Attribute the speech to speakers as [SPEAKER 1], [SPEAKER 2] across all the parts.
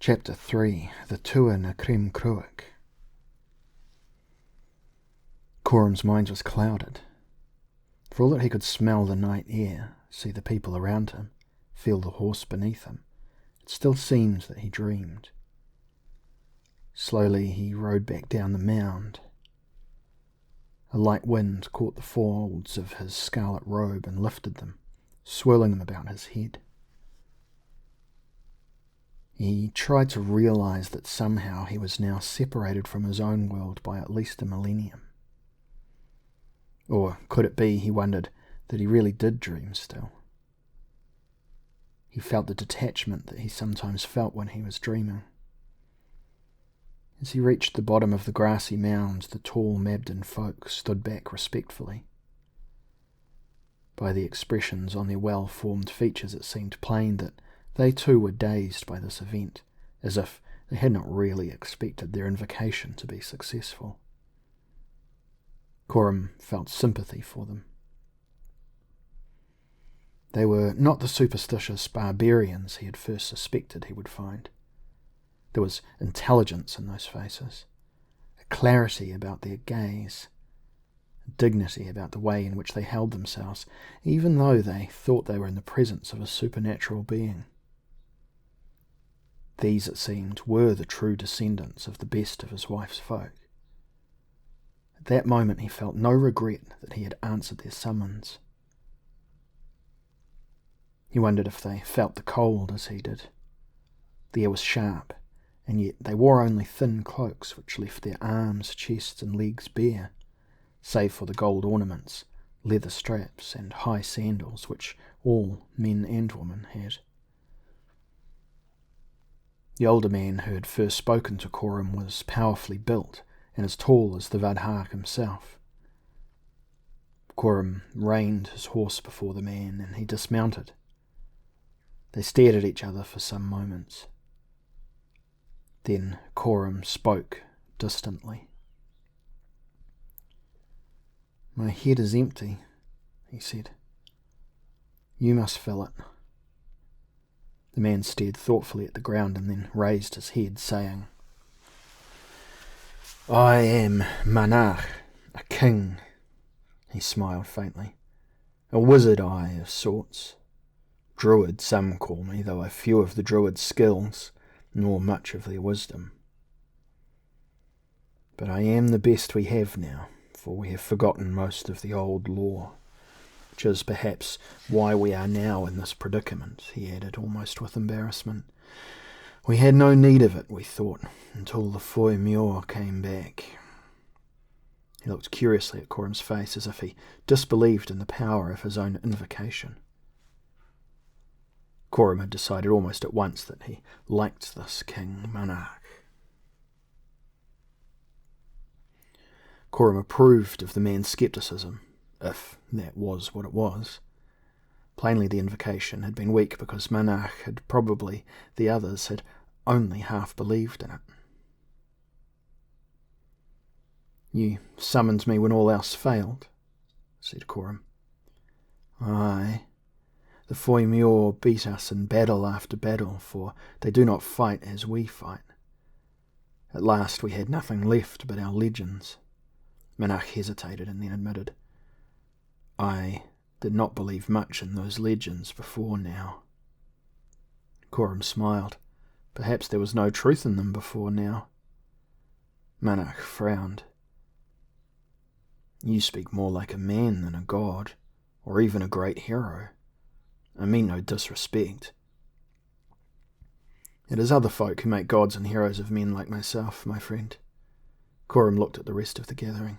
[SPEAKER 1] Chapter 3. The Tuha-na-Cremm Croich. Corum's mind was clouded. For all that he could smell the night air, see the people around him, feel the horse beneath him, it still seemed that he dreamed. Slowly he rode back down the mound. A light wind caught the folds of his scarlet robe and lifted them, swirling them about his head. He tried to realize that somehow he was now separated from his own world by at least a millennium. Or could it be, he wondered, that he really did dream still? He felt the detachment that he sometimes felt when he was dreaming. As he reached the bottom of the grassy mound, the tall Mabden folk stood back respectfully. By the expressions on their well-formed features, it seemed plain that they too were dazed by this event, as if they had not really expected their invocation to be successful. Corum felt sympathy for them. They were not the superstitious barbarians he had first suspected he would find. There was intelligence in those faces, a clarity about their gaze, a dignity about the way in which they held themselves, even though they thought they were in the presence of a supernatural being. These, it seemed, were the true descendants of the best of his wife's folk. At that moment he felt no regret that he had answered their summons. He wondered if they felt the cold as he did. The air was sharp, and yet they wore only thin cloaks which left their arms, chests, and legs bare, save for the gold ornaments, leather straps, and high sandals which all men and women had. The older man who had first spoken to Corum was powerfully built and as tall as the Vadhak himself. Corum reined his horse before the man, and he dismounted. They stared at each other for some moments. Then Corum spoke distantly. "My head is empty," he said. "You must fill it." The man stared thoughtfully at the ground and then raised his head, saying, "I am Manach, a king." He smiled faintly. "A wizard I, of sorts. Druid some call me, though I've few of the druid's skills, nor much of their wisdom. But I am the best we have now, for we have forgotten most of the old lore. Which is perhaps why we are now in this predicament," he added, almost with embarrassment. "We had no need of it, we thought, until the Foy Muir came back." He looked curiously at Corum's face, as if he disbelieved in the power of his own invocation. Corum had decided almost at once that he liked this King Monarch. Corum approved of the man's scepticism, if that was what it was. Plainly the invocation had been weak because Monarch had probably the others had only half believed in it. "You summoned me when all else failed," said Corum. "Aye. The Foy Muir beat us in battle after battle, for they do not fight as we fight. At last we had nothing left but our legends." Monarch hesitated and then admitted, "I did not believe much in those legends before now." Corum smiled. Perhaps there was no truth in them before now. Monarch frowned. "You speak more like a man than a god, or even a great hero. I mean no disrespect. It is other folk who make gods and heroes of men like myself, my friend." Corum looked at the rest of the gathering.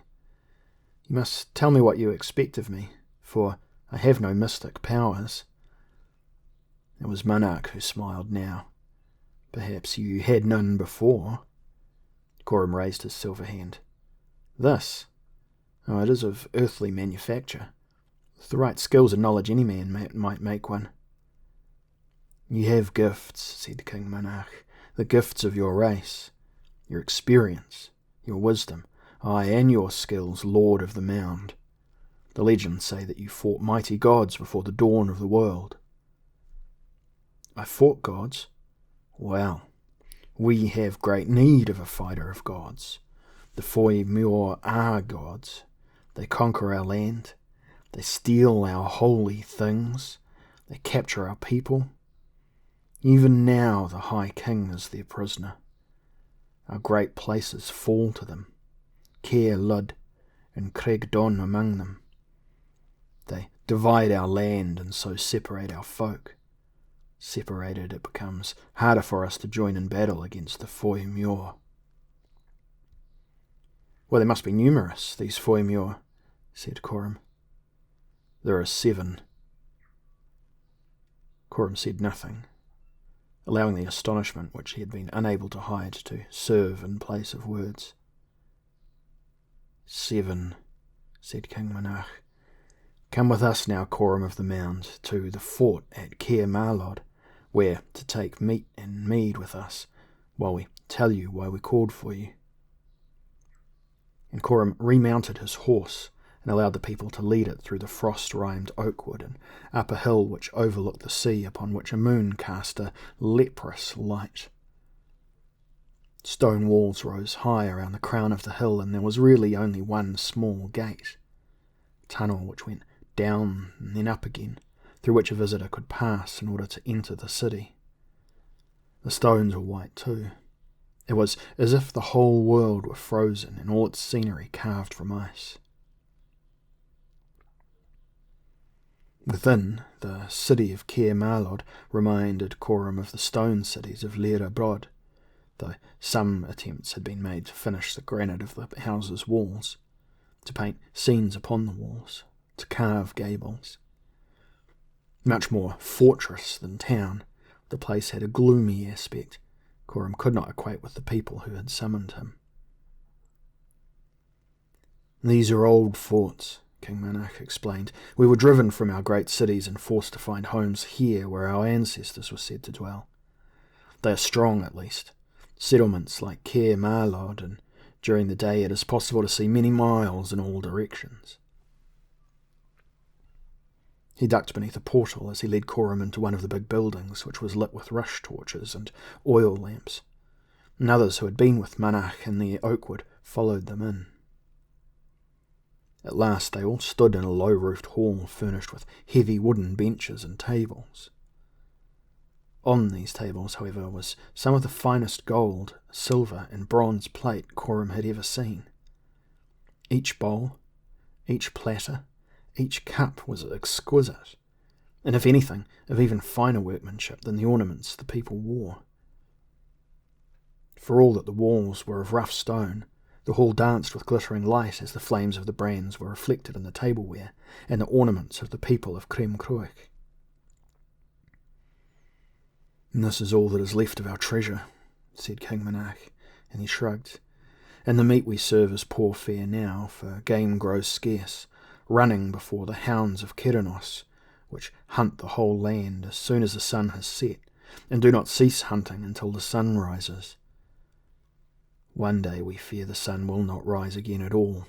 [SPEAKER 1] "You must tell me what you expect of me, for I have no mystic powers." It was Monarch who smiled now. "Perhaps you had none before." Corum raised his silver hand. "This? Oh, it is of earthly manufacture. With the right skills and knowledge any man might make one." "You have gifts," said King Monarch, "the gifts of your race, your experience, your wisdom, aye, and your skills, Lord of the Mound. The legends say that you fought mighty gods before the dawn of the world." "I fought gods? Well, We have great need of a fighter of gods. The Foi Muir are gods. They conquer our land. They steal our holy things. They capture our people. Even now the High King is their prisoner. Our great places fall to them, Caer Lud and Craig Don among them. They divide our land and so separate our folk. Separated, it becomes harder for us to join in battle against the Foi Muir. Well, they must be numerous, these Foi Muir, said Coram. There are 7. Coram said nothing, allowing the astonishment which he had been unable to hide to serve in place of words. 7, said King Monarch. Come with us now, Coram of the Mound, to the fort at Caer Marlod, where to take meat and mead with us, while we tell you why we called for you. And Coram remounted his horse and allowed the people to lead it through the frost-rimed oakwood and up a hill which overlooked the sea, upon which a moon cast a leprous light. Stone walls rose high around the crown of the hill, and there was really only one small gate, a tunnel which went down and then up again, through which a visitor could pass in order to enter the city. The stones were white too. It was as if the whole world were frozen and all its scenery carved from ice. Within, the city of Caer Marlod reminded Coram of the stone cities of Lera Brod, though some attempts had been made to finish the granite of the houses' walls, to paint scenes upon the walls, to carve gables. Much more fortress than town, the place had a gloomy aspect Coram could not equate with the people who had summoned him. These are old forts, King Monarch explained. We were driven from our great cities and forced to find homes here where our ancestors were said to dwell. They are strong, at least, settlements like Caer Marlod, and during the day it is possible to see many miles in all directions. He ducked beneath a portal as he led Coram into one of the big buildings, which was lit with rush torches and oil lamps, and others who had been with Monarch in the Oakwood followed them in. At last they all stood in a low-roofed hall furnished with heavy wooden benches and tables. On these tables, however, was some of the finest gold, silver, and bronze plate Coram had ever seen. Each bowl, each platter, each cup was exquisite, and if anything, of even finer workmanship than the ornaments the people wore. For all that the walls were of rough stone, the hall danced with glittering light as the flames of the brands were reflected in the tableware and the ornaments of the people of Croich. And this is all that is left of our treasure, said King Monarch, and he shrugged. And the meat we serve is poor fare now, for game grows scarce, running before the hounds of Keranos, which hunt the whole land as soon as the sun has set, and do not cease hunting until the sun rises. One day we fear the sun will not rise again at all,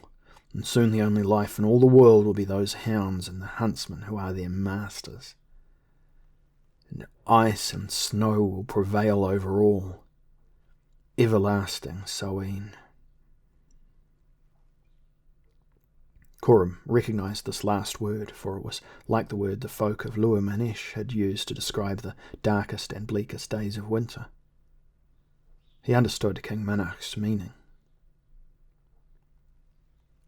[SPEAKER 1] and soon the only life in all the world will be those hounds and the huntsmen who are their masters. And ice and snow will prevail over all. Everlasting Samhain. Coram recognised this last word, for it was like the word the folk of Luamanesh had used to describe the darkest and bleakest days of winter. He understood King Monarch's meaning.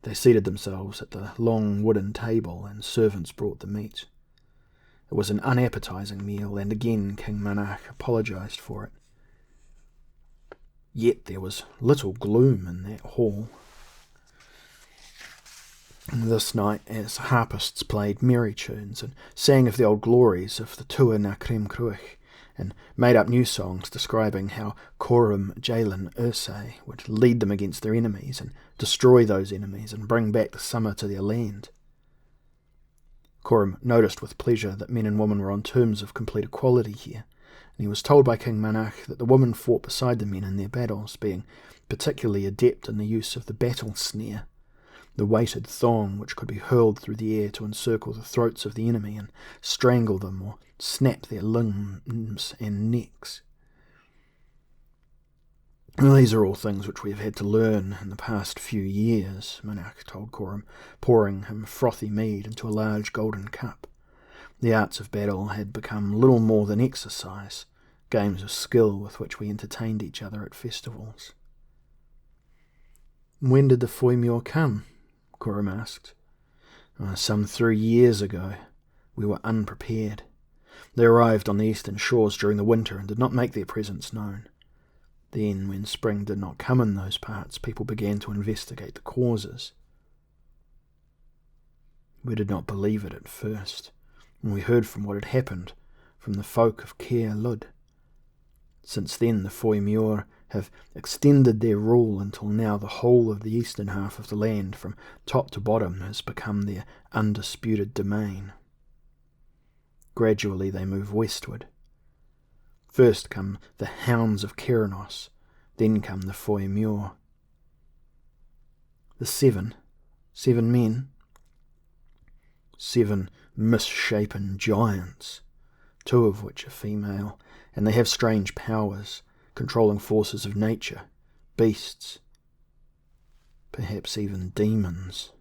[SPEAKER 1] They seated themselves at the long wooden table, and servants brought the meat. It was an unappetizing meal, and again King Monarch apologized for it. Yet there was little gloom in that hall. This night, as harpists played merry tunes and sang of the old glories of the Tuha-na-Cremm Croich, and made up new songs describing how Coram Jalen Ursay would lead them against their enemies and destroy those enemies and bring back the summer to their land. Coram noticed with pleasure that men and women were on terms of complete equality here, and he was told by King Monarch that the women fought beside the men in their battles, being particularly adept in the use of the battle snare, the weighted thong which could be hurled through the air to encircle the throats of the enemy and strangle them or snap their limbs and necks. Well, these are all things which we have had to learn in the past few years, Minak told Coram, pouring him frothy mead into a large golden cup. The arts of battle had become little more than exercise, games of skill with which we entertained each other at festivals. When did the Foimure come? Coram asked. Some 3 years ago. We were unprepared. They arrived on the eastern shores during the winter and did not make their presence known. Then, when spring did not come in those parts, people began to investigate the causes. We did not believe it at first, and we heard from what had happened from the folk of Caer Lud. Since then, the Foimure have extended their rule until now the whole of the eastern half of the land, from top to bottom, has become their undisputed domain. Gradually they move westward. First come the hounds of Keranos, then come the Foimure. The seven men, 7 misshapen giants, 2 of which are female, and they have strange powers, controlling forces of nature, beasts, perhaps even demons.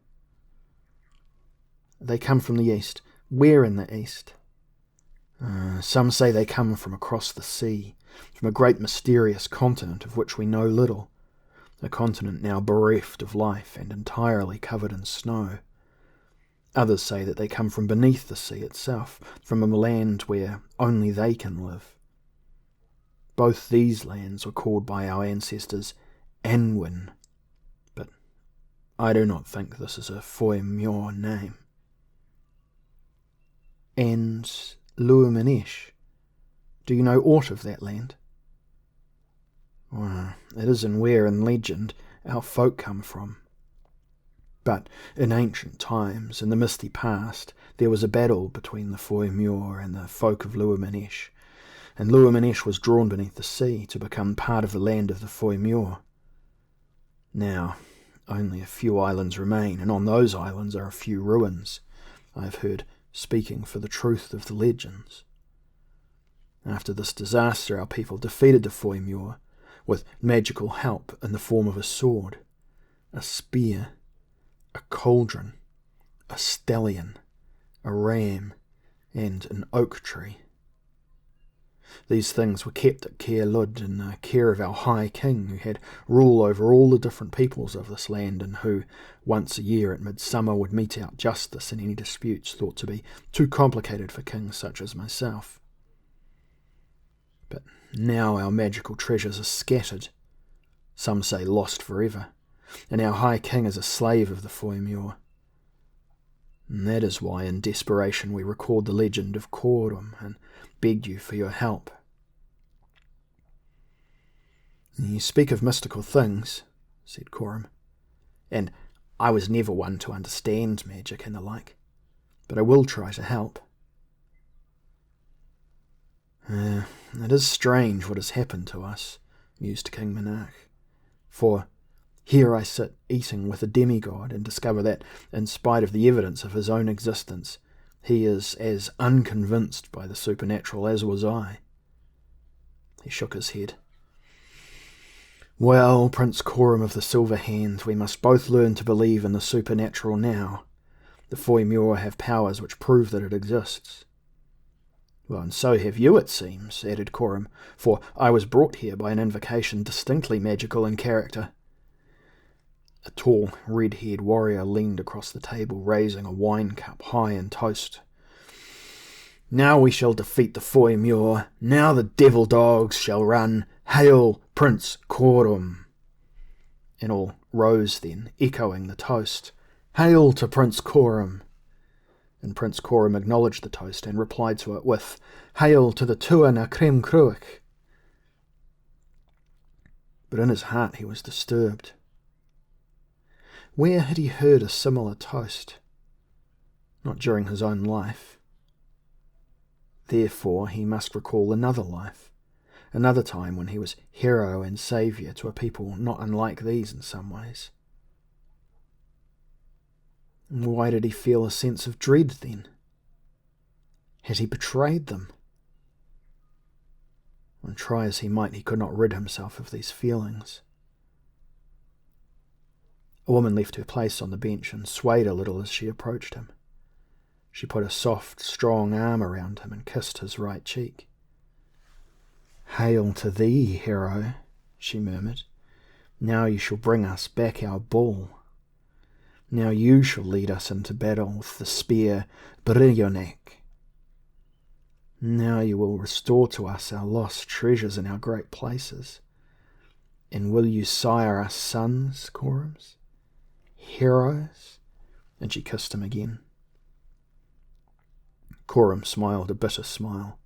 [SPEAKER 1] They come from the east. Where in the east? Some say they come from across the sea, from a great mysterious continent of which we know little, a continent now bereft of life and entirely covered in snow. Others say that they come from beneath the sea itself, from a land where only they can live. Both these lands were called by our ancestors Anwin, but I do not think this is a Foimure name. And Luamanish, do you know aught of that land? Well, it is in where, in legend, our folk come from. But in ancient times, in the misty past, there was a battle between the Foimure and the folk of Luamanish, and Luamanish was drawn beneath the sea to become part of the land of the Foimure. Now, only a few islands remain, and on those islands are a few ruins, I have heard, speaking for the truth of the legends. After this disaster, our people defeated the Foimure with magical help in the form of a sword, a spear, a cauldron, a stallion, a ram, and an oak tree. These things were kept at Caer Lud in the care of our High King, who had rule over all the different peoples of this land, and who, once a year at midsummer, would mete out justice in any disputes thought to be too complicated for kings such as myself. But now our magical treasures are scattered, some say lost forever, and our High King is a slave of the Foimure. And that is why in desperation we record the legend of Coram and begged you for your help. You speak of mystical things, said Coram, and I was never one to understand magic and the like, but I will try to help. It is strange what has happened to us, mused King Monarch, for here I sit eating with a demigod and discover that, in spite of the evidence of his own existence, he is as unconvinced by the supernatural as was I. He shook his head. Well, Prince Coram of the Silver Hand, we must both learn to believe in the supernatural now. The Foimure have powers which prove that it exists. Well, and so have you, it seems, added Coram, for I was brought here by an invocation distinctly magical in character. A tall, red-haired warrior leaned across the table, raising a wine cup high in toast. Now we shall defeat the Foimure. Now the devil dogs shall run. Hail, Prince Coram! And all rose then, echoing the toast. Hail to Prince Coram! And Prince Coram acknowledged the toast and replied to it with, Hail to the Tuha-na-Cremm Croich! But in his heart he was disturbed. Where had he heard a similar toast? Not during his own life. Therefore he must recall another life, another time when he was hero and saviour to a people not unlike these in some ways. Why did he feel a sense of dread then? Had he betrayed them? and try as he might, he could not rid himself of these feelings. A woman left her place on the bench and swayed a little as she approached him. She put a soft, strong arm around him and kissed his right cheek. "Hail to thee, hero," she murmured. "Now you shall bring us back our bull. Now you shall lead us into battle with the spear Brionek. Now you will restore to us our lost treasures and our great places. And will you sire us sons, Corums? Heroes?" And she kissed him again. Corum smiled a bitter smile.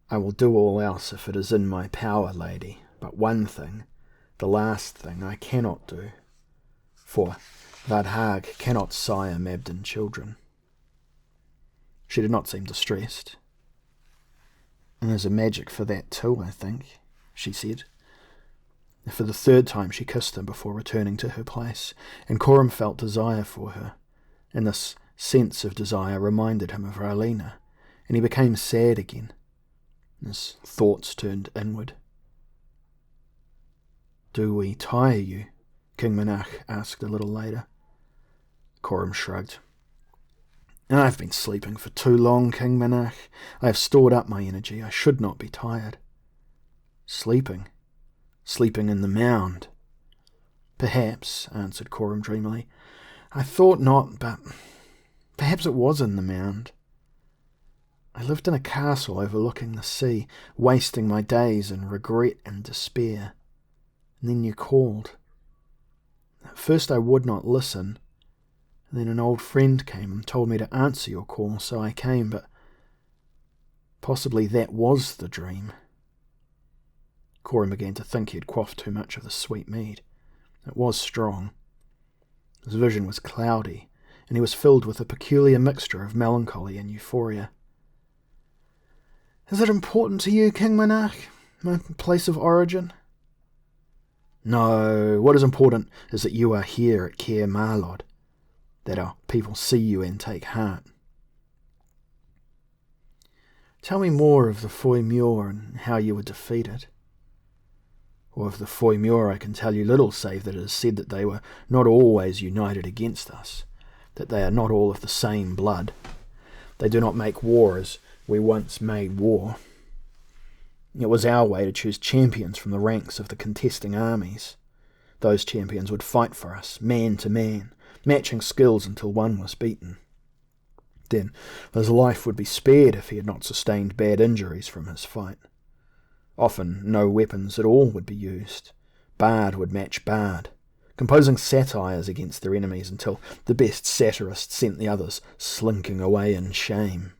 [SPEAKER 1] "I will do all else if it is in my power, lady, but one thing, the last thing, I cannot do, for Vadhag cannot sire Mabden children." She did not seem distressed. "And there's a magic for that too, I think," she said. For the third time she kissed him before returning to her place, and Corum felt desire for her, and this sense of desire reminded him of Rowlena, and he became sad again. His thoughts turned inward. "Do we tire you?" King Monarch asked a little later. Corum shrugged. "I've been sleeping for too long, King Monarch. I have stored up my energy. I should not be tired." "Sleeping? Sleeping in the mound?" "Perhaps," answered Corum dreamily. "I thought not, but perhaps it was in the mound. I lived in a castle overlooking the sea, wasting my days in regret and despair. And then you called. At first I would not listen. And then an old friend came and told me to answer your call, so I came, but possibly that was the dream." Corum began to think he had quaffed too much of the sweet mead. It was strong. His vision was cloudy, and he was filled with a peculiar mixture of melancholy and euphoria. "Is it important to you, King Monarch, my place of origin?" "No, what is important is that you are here at Caer Marlod, that our people see you and take heart." "Tell me more of the Foy Muir and how you were defeated." "Or of the Foy Muir I can tell you little, save that it is said that they were not always united against us, that they are not all of the same blood. They do not make war as we once made war. It was our way to choose champions from the ranks of the contesting armies. Those champions would fight for us, man to man, matching skills until one was beaten. Then his life would be spared if he had not sustained bad injuries from his fight. Often no weapons at all would be used. Bard would match bard, composing satires against their enemies until the best satirist sent the others slinking away in shame.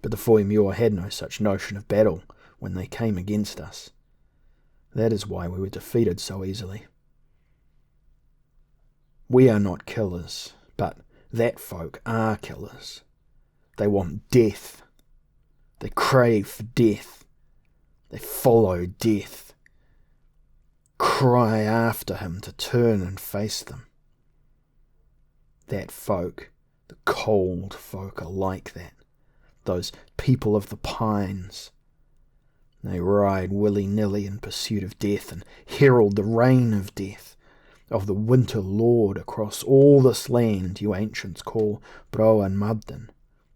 [SPEAKER 1] But the Foy Muir had no such notion of battle when they came against us. That is why we were defeated so easily. We are not killers, but that folk are killers. They want death. They crave for death. They follow death. Cry after him to turn and face them. That folk, the cold folk, are like that. Those people of the pines. They ride willy-nilly in pursuit of death and herald the reign of death, of the winter lord across all this land you ancients call Broan Mabden,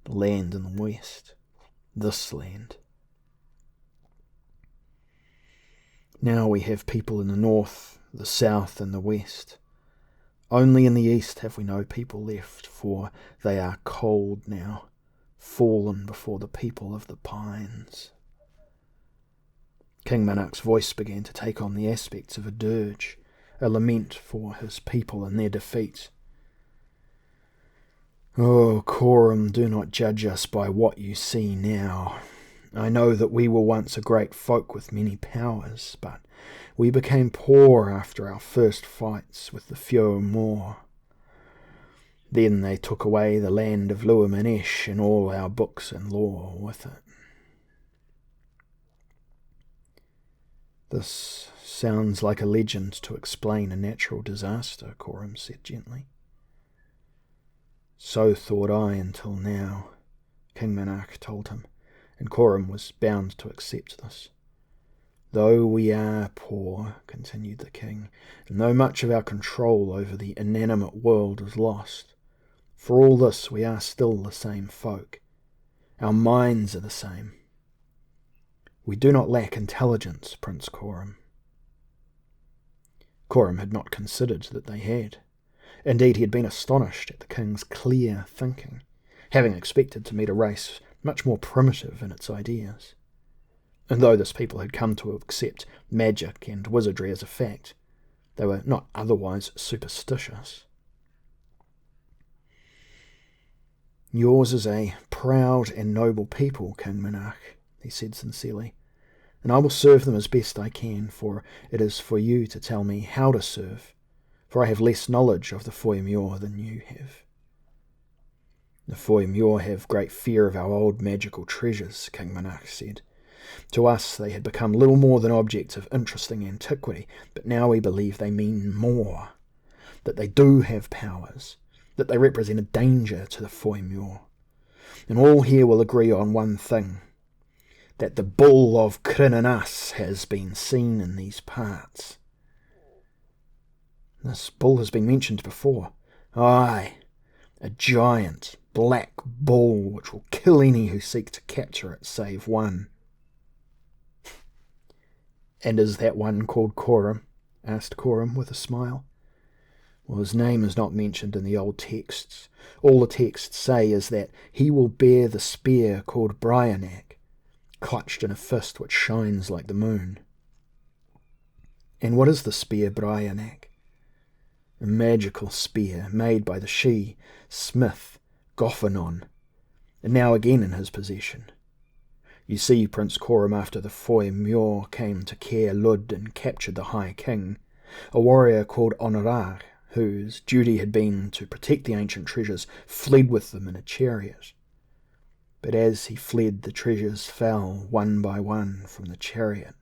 [SPEAKER 1] the land in the west, this land. Now we have people in the north, the south and the west. Only in the east have we no people left, for they are cold now, fallen before the people of the pines. King Monarch's voice began to take on the aspects of a dirge, a lament for his people and their defeat. Oh, Corum, do not judge us by what you see now. I know that we were once a great folk with many powers, but we became poor after our first fights with the Fio Moor. Then they took away the land of Luamanesh and all our books and lore with it. This sounds like a legend to explain a natural disaster, Corum said gently. So thought I until now, King Monarch told him, and Coram was bound to accept this. "Though we are poor," continued the king, "and though much of our control over the inanimate world is lost, for all this we are still the same folk. Our minds are the same. We do not lack intelligence, Prince Coram." Coram had not considered that they had. Indeed, he had been astonished at the king's clear thinking, having expected to meet a race much more primitive in its ideas. And though this people had come to accept magic and wizardry as a fact, they were not otherwise superstitious. "Yours is a proud and noble people, King Monarch," he said sincerely, "and I will serve them as best I can, for it is for you to tell me how to serve, for I have less knowledge of the Foy Muir than you have." "The Foy Muir have great fear of our old magical treasures," King Monarch said. "To us they had become little more than objects of interesting antiquity, but now we believe they mean more, that they do have powers, that they represent a danger to the Foy Muir. And all here will agree on one thing, that the bull of Crinan has been seen in these parts." "This bull has been mentioned before." "Aye, a giant black bull which will kill any who seek to capture it save one." "And is that one called Coram?" asked Coram with a smile. "Well, his name is not mentioned in the old texts. All the texts say is that he will bear the spear called Brionac, clutched in a fist which shines like the moon." "And what is the spear Brionac?" "A magical spear made by the Sidhe smith Goffinon, and now again in his possession. You see, Prince Coram, after the Foy Muir came to Caer Lud and captured the High King, a warrior called Honorar, whose duty had been to protect the ancient treasures, fled with them in a chariot. But as he fled, the treasures fell one by one from the chariot.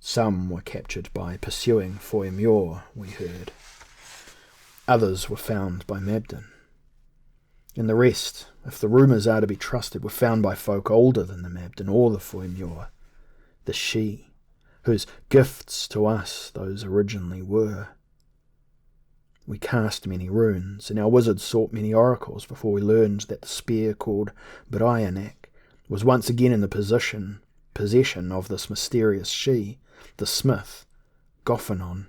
[SPEAKER 1] Some were captured by pursuing Foy Muir, we heard. Others were found by Mabden. And the rest, if the rumours are to be trusted, were found by folk older than the Mabden or the Foy Muir, the Sidhe, whose gifts to us those originally were. We cast many runes, and our wizards sought many oracles before we learned that the spear called Brionac was once again in the possession of this mysterious Sidhe, the smith, Goffinon.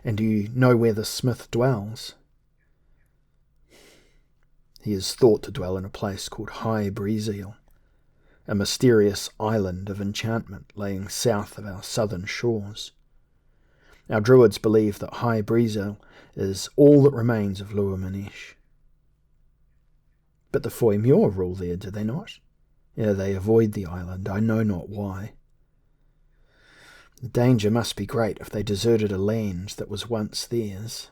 [SPEAKER 1] And do you know where the smith dwells? He is thought to dwell in a place called High Breezeal, a mysterious island of enchantment laying south of our southern shores. Our druids believe that High Breezeal is all that remains of Luaminesh. But the Foy Muir rule there, do they not? Yeah, they avoid the island, I know not why. The danger must be great if they deserted a land that was once theirs.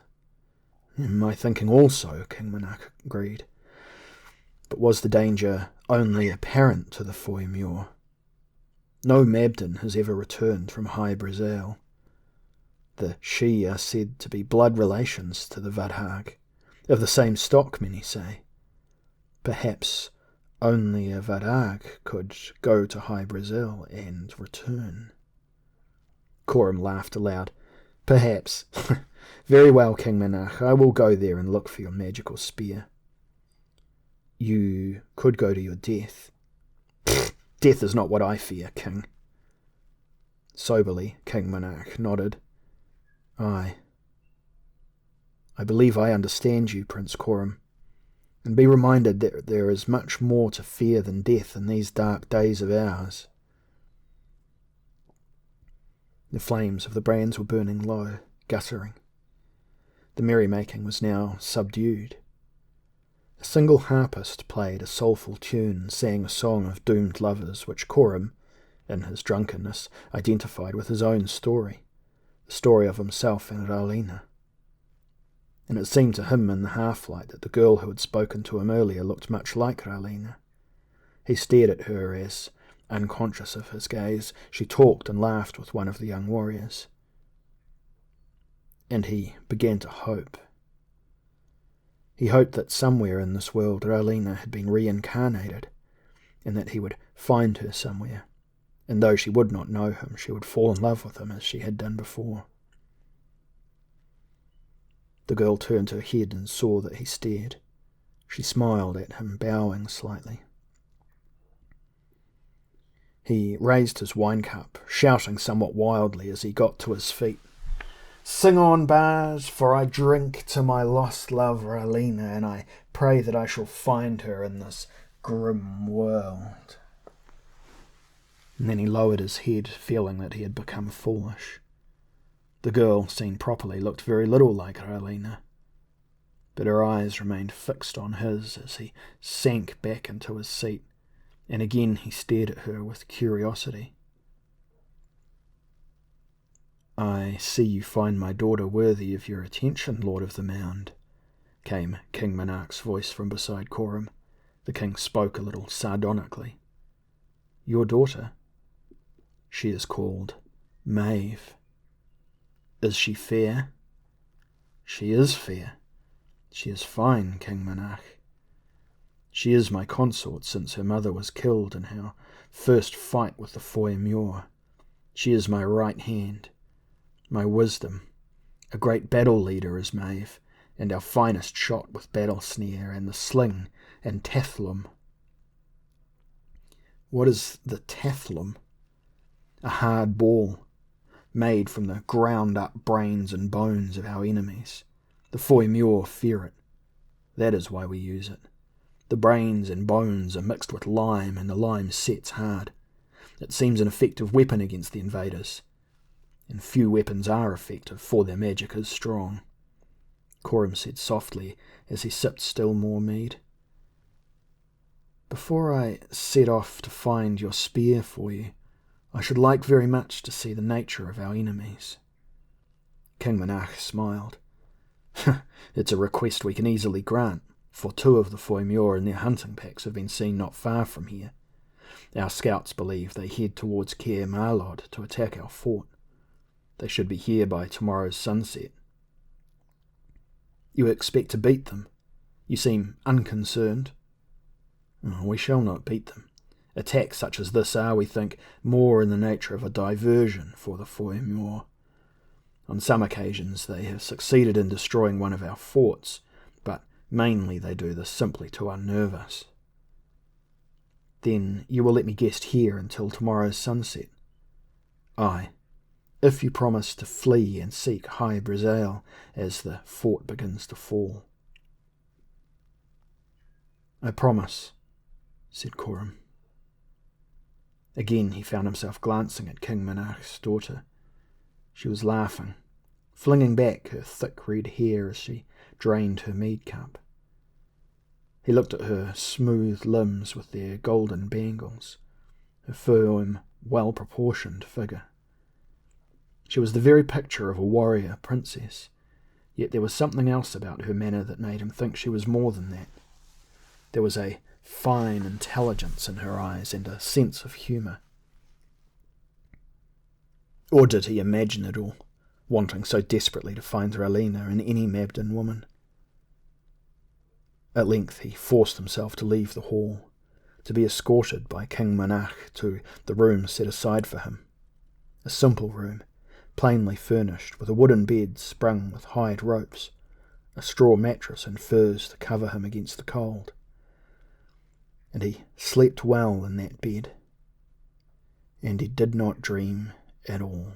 [SPEAKER 1] In my thinking also, King Monarch agreed. But was the danger only apparent to the Foy Muir? No Mabden has ever returned from High Breezeal. The Sidhe are said to be blood relations to the Vadhag, of the same stock, many say. Perhaps only a Vadhag could go to High Breezeal and return. Coram laughed aloud. Perhaps. Very well, King Monarch, I will go there and look for your magical spear. You could go to your death. Death is not what I fear, King. Soberly, King Monarch nodded. Aye. I believe I understand you, Prince Coram, and be reminded that there is much more to fear than death in these dark days of ours. The flames of the brands were burning low, guttering. The merrymaking was now subdued. A single harpist played a soulful tune and sang a song of doomed lovers, which Coram, in his drunkenness, identified with his own story, the story of himself and Rowlena. And it seemed to him in the half-light that the girl who had spoken to him earlier looked much like Rowlena. He stared at her as, unconscious of his gaze, she talked and laughed with one of the young warriors. And he began to hope. He hoped that somewhere in this world Rowlena had been reincarnated, and that he would find her somewhere, and though she would not know him, she would fall in love with him as she had done before. The girl turned her head and saw that he stared. She smiled at him, bowing slightly. He raised his wine cup, shouting somewhat wildly as he got to his feet. "Sing on, bars, for I drink to my lost love Rowlena, and I pray that I shall find her in this grim world." And then he lowered his head, feeling that he had become foolish. The girl, seen properly, looked very little like Rowlena, but her eyes remained fixed on his as he sank back into his seat, and again he stared at her with curiosity. "I see you find my daughter worthy of your attention, Lord of the Mound," came King Monarch's voice from beside Coram. The king spoke a little sardonically. "Your daughter? She is called Maeve. Is she fair?" "She is fair. She is fine, King Monarch. She is my consort since her mother was killed in our first fight with the Foy Muir. She is my right hand, my wisdom. A great battle leader is Maeve, and our finest shot with battle snare and the sling and tathlum." "What is the tathlum?" "A hard ball, made from the ground-up brains and bones of our enemies. The Foy Muir fear it. That is why we use it. The brains and bones are mixed with lime, and the lime sets hard. It seems an effective weapon against the invaders, and few weapons are effective, for their magic is strong," Coram said softly as he sipped still more mead. "Before I set off to find your spear for you, I should like very much to see the nature of our enemies." King Monarch smiled. "It's a request we can easily grant, for 2 of the Foy Muir and their hunting packs have been seen not far from here. Our scouts believe they head towards Caer Marlod to attack our fort. They should be here by tomorrow's sunset." "You expect to beat them? You seem unconcerned." "Oh, we shall not beat them. Attacks such as this are, we think, more in the nature of a diversion for the Foy Muir. On some occasions they have succeeded in destroying one of our forts, but mainly they do this simply to unnerve us." "Then you will let me guest here until tomorrow's sunset?" "Aye, if you promise to flee and seek High Brazail as the fort begins to fall." "I promise," said Coram. Again he found himself glancing at King Monarch's daughter. She was laughing, flinging back her thick red hair as she drained her mead cup. He looked at her smooth limbs with their golden bangles, her firm, well-proportioned figure. She was the very picture of a warrior princess, yet there was something else about her manner that made him think she was more than that. There was a fine intelligence in her eyes and a sense of humour. Or did he imagine it all, wanting so desperately to find Rowlena in any Mabden woman? At length he forced himself to leave the hall, to be escorted by King Monarch to the room set aside for him. A simple room, plainly furnished, with a wooden bed sprung with hide ropes, a straw mattress and furs to cover him against the cold. And he slept well in that bed, and he did not dream at all.